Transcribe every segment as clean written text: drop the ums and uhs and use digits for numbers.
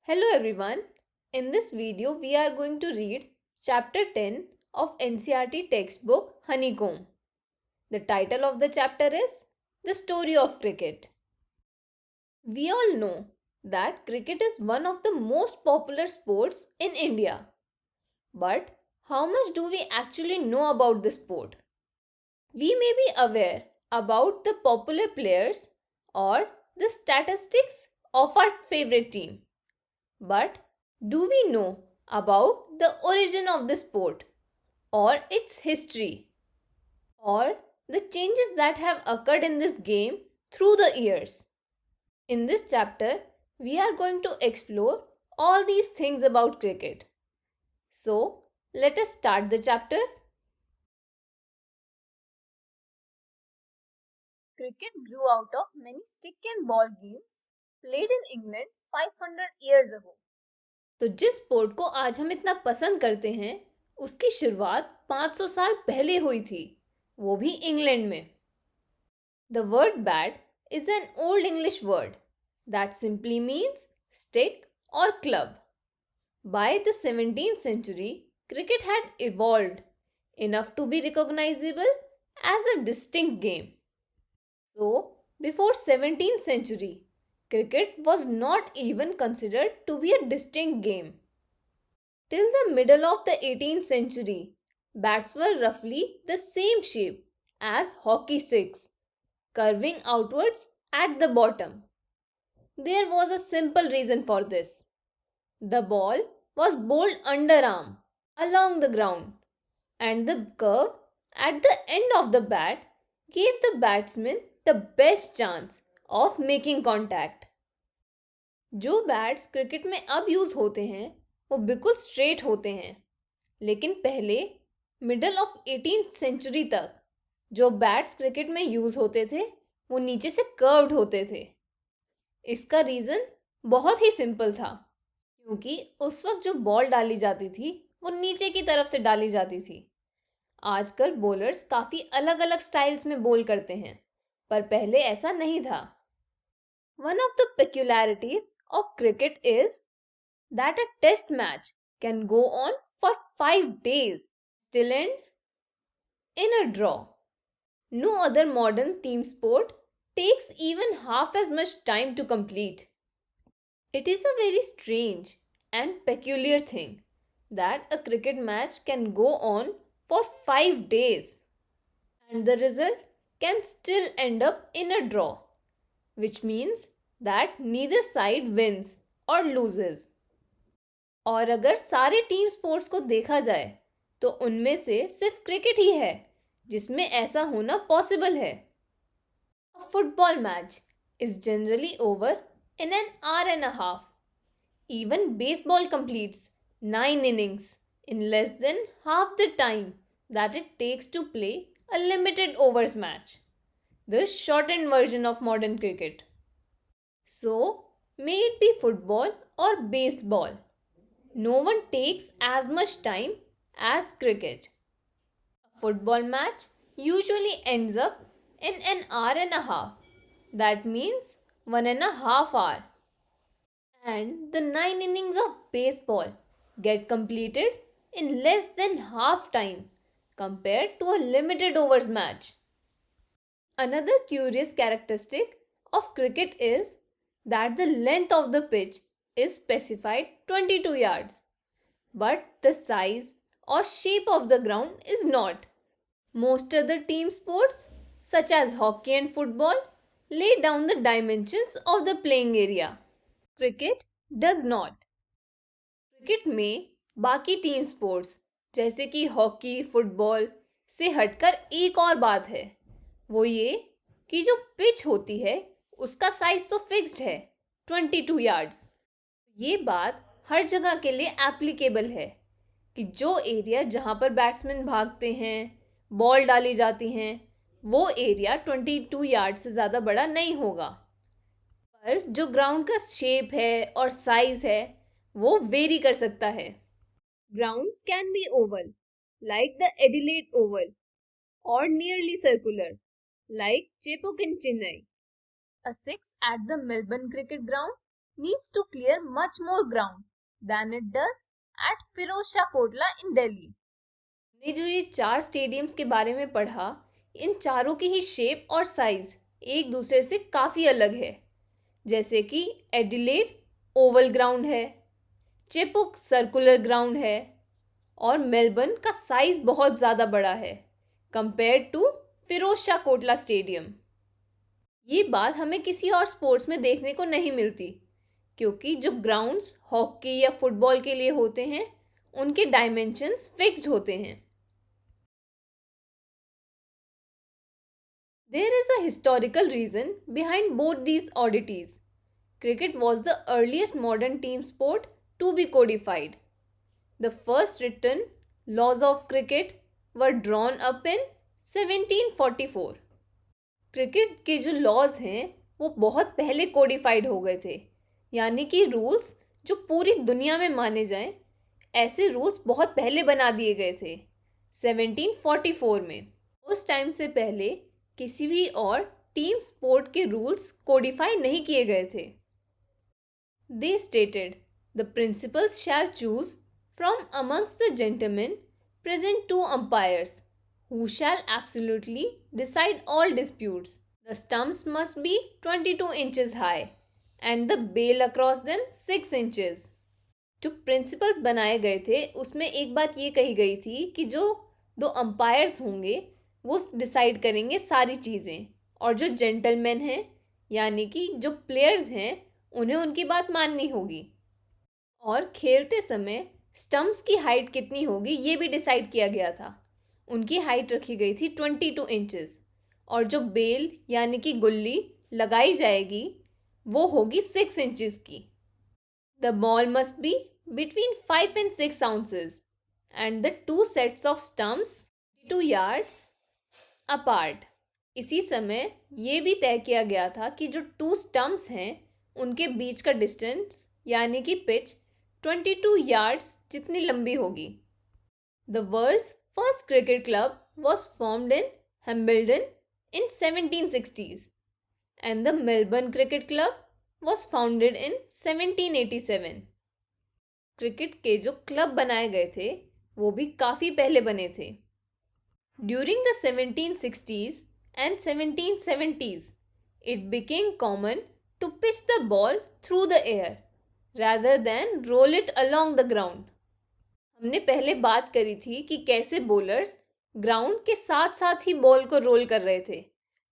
Hello everyone. In this video we are going to read chapter 10 of NCERT textbook Honeycomb. The title of the chapter is The Story of Cricket. We all know that cricket is one of the most popular sports in India. But how much do we actually know about the sport? We may be aware about the popular players or the statistics of our favorite team. But do we know about the origin of the sport or its history or the changes that have occurred in this game through the years? In this chapter, we are going to explore all these things about cricket. So, let us start the chapter. Cricket grew out of many stick and ball games played in England 500 years ago. तो जिस sport को आज हम इतना पसंद करते हैं उसकी शुरुआत 500 साल पहले हुई थी, वो भी इंग्लैंड में. The word bat is an old English word that simply means stick or club. By the 17th century, cricket had evolved enough to be recognizable as a distinct game. So, before 17th century, cricket was not even considered to be a distinct game. Till the middle of the 18th century, bats were roughly the same shape as hockey sticks, curving outwards at the bottom. There was a simple reason for this. The ball was bowled underarm along the ground, and the curve at the end of the bat gave the batsman the best chance of making contact. जो bats cricket में अब use होते हैं वो बिल्कुल straight होते हैं, लेकिन पहले मिडल ऑफ 18th सेंचुरी तक जो बैट्स क्रिकेट में यूज़ होते थे वो नीचे से कर्व्ड होते थे. इसका रीज़न बहुत ही सिंपल था, क्योंकि उस वक्त जो बॉल डाली जाती थी वो नीचे की तरफ से डाली जाती थी. आजकल बॉलर्स काफ़ी अलग अलग स्टाइल्स में बॉल करते हैं, पर पहले ऐसा नहीं था. One of the peculiarities of cricket is that a test match can go on for 5 days, still end in a draw. No other modern team sport takes even half as much time to complete. It is a very strange and peculiar thing that a cricket match can go on for 5 days and the result can still end up in a draw, which means that neither side wins or loses. और अगर सारे team sports को देखा जाए तो उनमें से सिर्फ क्रिकेट ही है जिसमें ऐसा होना पॉसिबल है. A football match is generally over in an hour and a half. Even baseball completes 9 innings in less than half the time that it takes to play a limited overs match, the shortened version of modern cricket. So, may it be football or baseball, no one takes as much time as cricket. A football match usually ends up in an hour and a half. That means 1.5 hours. And the 9 innings of baseball get completed in less than half time compared to a limited overs match. Another curious characteristic of cricket is that the length of the pitch is specified 22 yards, but the size or shape of the ground is not. Most other team sports, such as hockey and football, lay down the dimensions of the playing area. Cricket does not. Cricket में बाकी team sports जैसे कि hockey, football से हटकर एक और बात है, वो ये कि जो पिच होती है उसका साइज तो फिक्स्ड है 22 यार्ड्स. ये बात हर जगह के लिए एप्लीकेबल है कि जो एरिया जहाँ पर बैट्समैन भागते हैं, बॉल डाली जाती हैं, वो एरिया 22 यार्ड से ज़्यादा बड़ा नहीं होगा. पर जो ग्राउंड का शेप है और साइज है वो वेरी कर सकता है. Grounds can be oval like the Adelaide Oval or nearly circular like Chepauk in Chennai. A six at the Melbourne Cricket Ground needs to clear much more ground than it does at Firozshah Kotla in Delhi. ने जो ये 4 stadiums के बारे में पढ़ा, इन चारों की ही shape और साइज एक दूसरे से काफ़ी अलग है। जैसे कि एडिलेड ओवल ग्राउंड है, चेपुक सर्कुलर ग्राउंड है और मेलबर्न का साइज बहुत ज़्यादा बड़ा है compare to Feroz Shah Kotla stadium. ये बात हमें किसी और स्पोर्ट्स में देखने को नहीं मिलती, क्योंकि जो ग्राउंड्स हॉकी या फुटबॉल के लिए होते हैं उनके डायमेंशंस फिक्स्ड होते हैं। There is a historical reason behind both these oddities. Cricket was the earliest modern team sport to be codified. The first written laws of cricket were drawn up in 1744. Cricket के जो laws हैं वो बहुत पहले codified हो गए थे, यानी कि रूल्स जो पूरी दुनिया में माने जाएं, ऐसे रूल्स बहुत पहले बना दिए गए थे 1744 में। उस टाइम से पहले किसी भी और टीम स्पोर्ट के रूल्स कोडिफाई नहीं किए गए थे। They stated, the principals shall choose from amongst the gentlemen present 2 umpires, who shall absolutely decide all disputes. The stumps must be 22 inches high, and the bail across them 6 inches. जो principles बनाए गए थे उसमें एक बात ये कही गई थी कि जो 2 अंपायर्स होंगे वो डिसाइड करेंगे सारी चीज़ें, और जो जेंटलमैन हैं यानी कि जो प्लेयर्स हैं उन्हें उनकी बात माननी होगी। और खेलते समय स्टम्प्स की हाइट कितनी होगी ये भी डिसाइड किया गया था। उनकी हाइट रखी गई थी 22 इंचेस, और जो बेल यानी कि गुल्ली लगाई जाएगी वो होगी 6 इंचेस की। The ball must be between 5 and 6 ounces and the 2 sets of stumps 2 yards apart. इसी समय ये भी तय किया गया था कि जो 2 स्टम्प्स हैं उनके बीच का डिस्टेंस यानी कि पिच 22 यार्ड्स जितनी लंबी होगी। The world's first cricket club was formed in Hambledon in 1760s and the Melbourne Cricket club was founded in 1787। Cricket के जो क्लब बनाए गए थे वो भी काफ़ी पहले बने थे। During the 1760s and 1770s, it became common to pitch the ball through the air rather than roll it along the ground. हमने पहले बात करी थी कि कैसे बॉलर्स ग्राउंड के साथ साथ ही बॉल को रोल कर रहे थे,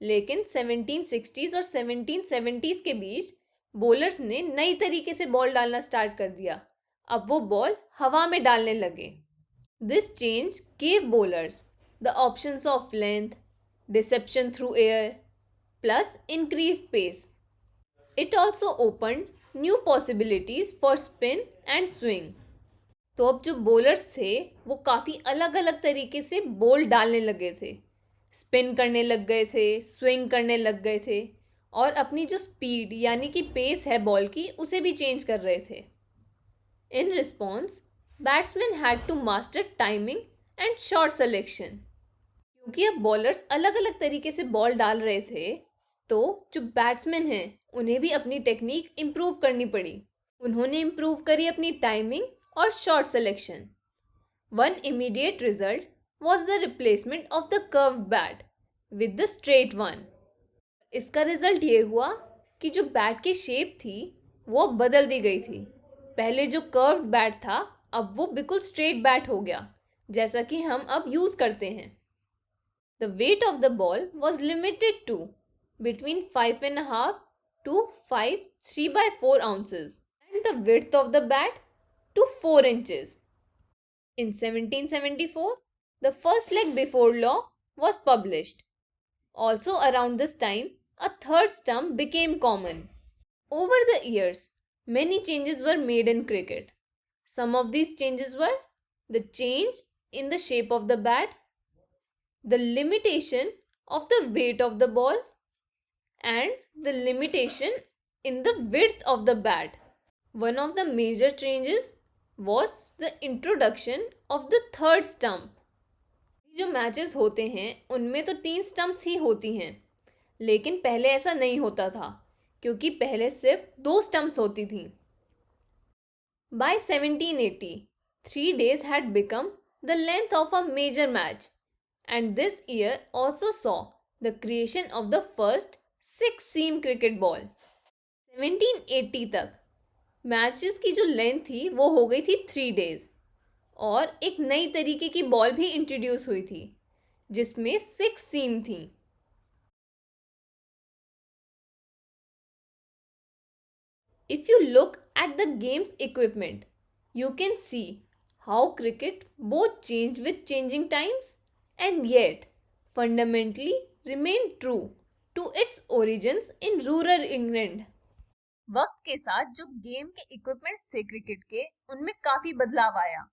लेकिन 1760s और 1770s के बीच बॉलर्स ने नई तरीके से बॉल डालना स्टार्ट कर दिया। अब वो बॉल हवा में डालने लगे। This change gave bowlers the options of length, deception through air, plus increased pace. It also opened new possibilities for spin and swing. तो अब जो bowlers थे वो काफ़ी अलग अलग तरीके से बॉल डालने लगे थे, स्पिन करने लग गए थे, स्विंग करने लग गए थे, और अपनी जो स्पीड यानी कि पेस है बॉल की उसे भी चेंज कर रहे थे। In response, batsmen had to master timing and shot selection. क्योंकि अब बॉलर्स अलग अलग तरीके से बॉल डाल रहे थे तो जो बैट्समैन हैं उन्हें भी अपनी टेक्निक इम्प्रूव करनी पड़ी। उन्होंने इम्प्रूव करी अपनी टाइमिंग और shot selection. One immediate result was the replacement of the curve bat with the straight one. इसका रिजल्ट ये हुआ कि जो बैट की शेप थी वो बदल दी गई थी। पहले जो कर्व्ड बैट था अब वो बिल्कुल स्ट्रेट बैट हो गया, जैसा कि हम अब यूज़ करते हैं। The weight of the ball was limited to between 5.5 to 5 3/4 ounces and the width of the bat to 4 inches. In 1774, the first leg before law was published. Also around this time, a third stump became common. Over the years, many changes were made in cricket. Some of these changes were the change in the shape of the bat, the limitation of the weight of the ball, and the limitation in the width of the bat. One of the major changes was the introduction of the third stump. जो matches होते हैं उनमें तो 3 stumps ही होती हैं, लेकिन पहले ऐसा नहीं होता था। क्योंकि पहले सिर्फ 2 स्टंप्स होती थी। By 1780, 3 days had become the length of a major match, and this year also saw the creation of the first 6-seam cricket ball. 1780 तक मैचेस की जो लेंथ थी वो हो गई थी 3 डेज, और एक नई तरीके की बॉल भी इंट्रोड्यूस हुई थी जिसमें 6 सीम थी। If you look at the game's equipment, you can see how cricket both changed with changing times and yet fundamentally remained true to its origins in rural England. वक्त के साथ जो गेम के इक्विपमेंट्स थे क्रिकेट के, उनमें काफी बदलाव आया,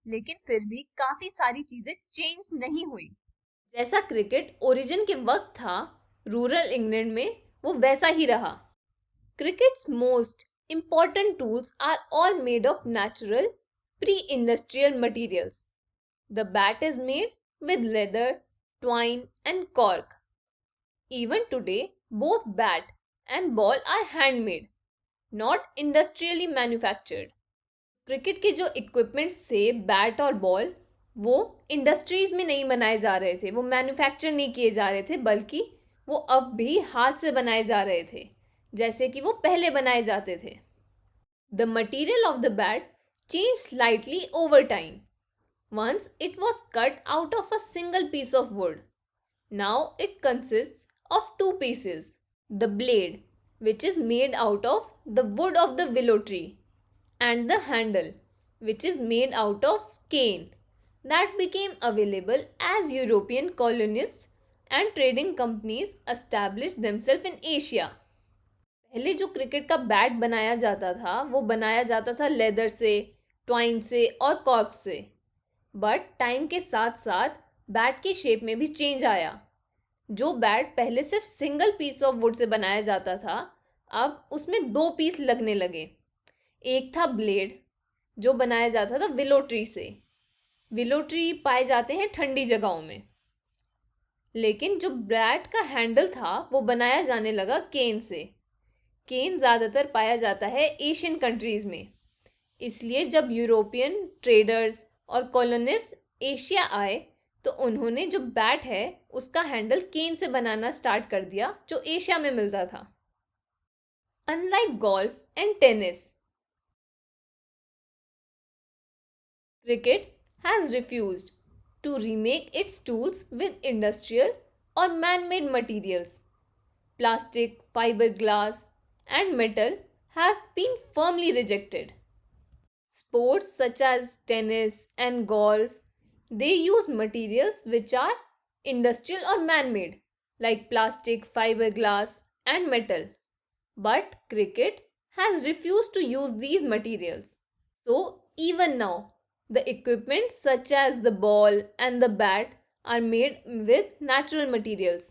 लेकिन फिर भी काफी सारी चीजें चेंज नहीं हुई। जैसा क्रिकेट ओरिजिन के वक्त था रूरल इंग्लैंड में, वो वैसा ही रहा। Cricket's most important tools are all made of natural, pre-industrial materials. The bat is made with leather, twine, and cork. Even today, both bat and ball are handmade, not industrially manufactured. Cricket के जो equipments थे, bat और ball, वो industries में नहीं बनाए जा रहे थे, वो मैन्युफैक्चर नहीं किए जा रहे थे, बल्कि वो अब भी हाथ से बनाए जा रहे थे, जैसे कि वो पहले बनाए जाते थे। The material of the bat change slightly over time. Once it was cut out of a single piece of wood, now it consist of 2 pieces. The blade, which is made out of the wood of the willow tree, and the handle, which is made out of cane, that became available as European colonists and trading companies established themselves in Asia. पहले जो cricket का bat बनाया जाता था वो बनाया जाता था लेदर से, ट्वाइन से और कॉर्क से, बट टाइम के साथ साथ बैट की शेप में भी चेंज आया। जो बैट पहले सिर्फ single piece of would say बनाया जाता था, अब उसमें 2 पीस लगने लगे। एक था ब्लेड, जो बनाया जाता था विलो ट्री से। विलो ट्री पाए जाते हैं ठंडी जगहों में। लेकिन जो बैट का हैंडल था वो बनाया जाने लगा केन से। केन ज़्यादातर पाया जाता है एशियन कंट्रीज़ में, इसलिए जब यूरोपियन ट्रेडर्स और कॉलोनिस्ट एशिया आए तो उन्होंने जो बैट है उसका हैंडल केन से बनाना स्टार्ट कर दिया, जो एशिया में मिलता था। Unlike golf and tennis, cricket has refused to remake its tools with industrial or man-made materials. Plastic, fiberglass, and metal have been firmly rejected. Sports such as tennis and golf, they use materials which are industrial or man-made, like plastic, fiberglass, and metal. But cricket has refused to use these materials. So even now, the equipment such as the ball and the bat are made with natural materials.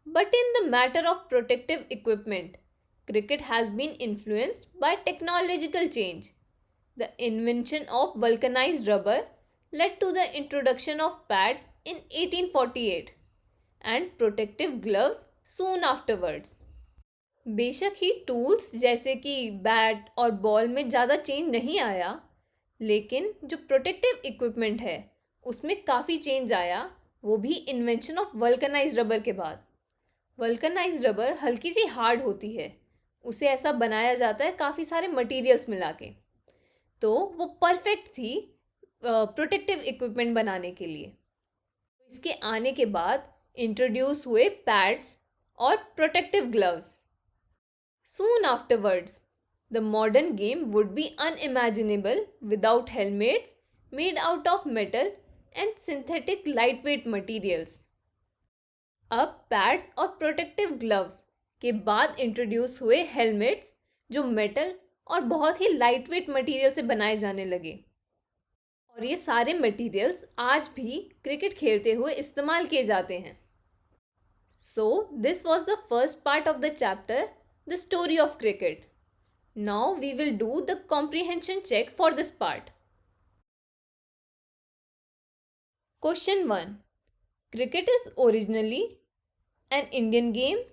But in the matter of protective equipment, cricket has been influenced by technological change. The invention of vulcanized rubber led to the introduction of pads in 1848 and protective gloves soon afterwards. बेशक ही tools जैसे कि bat और ball में ज़्यादा change नहीं आया, लेकिन जो प्रोटेक्टिव इक्विपमेंट है उसमें काफ़ी चेंज आया, वो भी इन्वेंशन ऑफ वल्कनाइज्ड रबर के बाद। वल्कनाइज्ड रबर हल्की सी हार्ड होती है, उसे ऐसा बनाया जाता है काफ़ी सारे मटेरियल्स मिला के, तो वो परफेक्ट थी प्रोटेक्टिव इक्विपमेंट बनाने के लिए। इसके आने के बाद इंट्रोड्यूस हुए पैड्स और protective gloves. Soon afterwards, the modern game would be unimaginable without helmets made out of metal and synthetic lightweight materials. अब पैड्स और प्रोटेक्टिव ग्लव्स के बाद इंट्रोड्यूस हुए हेलमेट्स, जो मेटल और बहुत ही लाइटवेट मटेरियल से बनाए जाने लगे, और ये सारे मटेरियल्स आज भी क्रिकेट खेलते हुए इस्तेमाल किए जाते हैं। So, this was the first part of the chapter, the story of cricket. Now we will do the comprehension check for this part. Question 1. Cricket is originally an Indian game,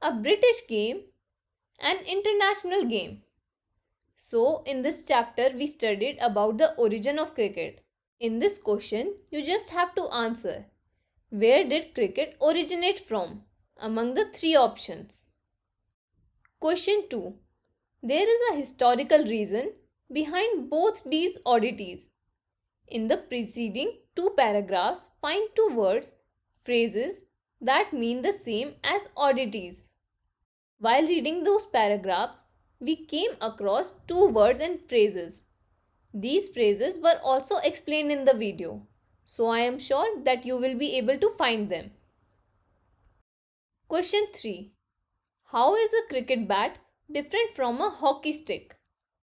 a British game, an international game. So, in this chapter, we studied about the origin of cricket. In this question, you just have to answer, where did cricket originate from? Among the three options. Question 2. There is a historical reason behind both these oddities. In the preceding two paragraphs, find two words, phrases that mean the same as oddities. While reading those paragraphs, we came across two words and phrases. These phrases were also explained in the video, so I am sure that you will be able to find them. Question 3. How is a cricket bat different from a hockey stick?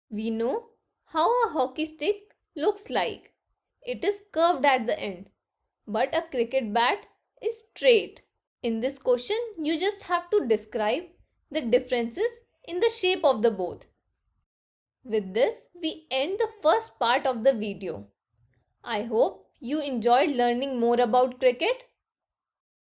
We know how a hockey stick looks like. It is curved at the end, but a cricket bat is straight. In this question, you just have to describe the differences in the shape of the both. With this, we end the first part of the video. I hope you enjoyed learning more about cricket.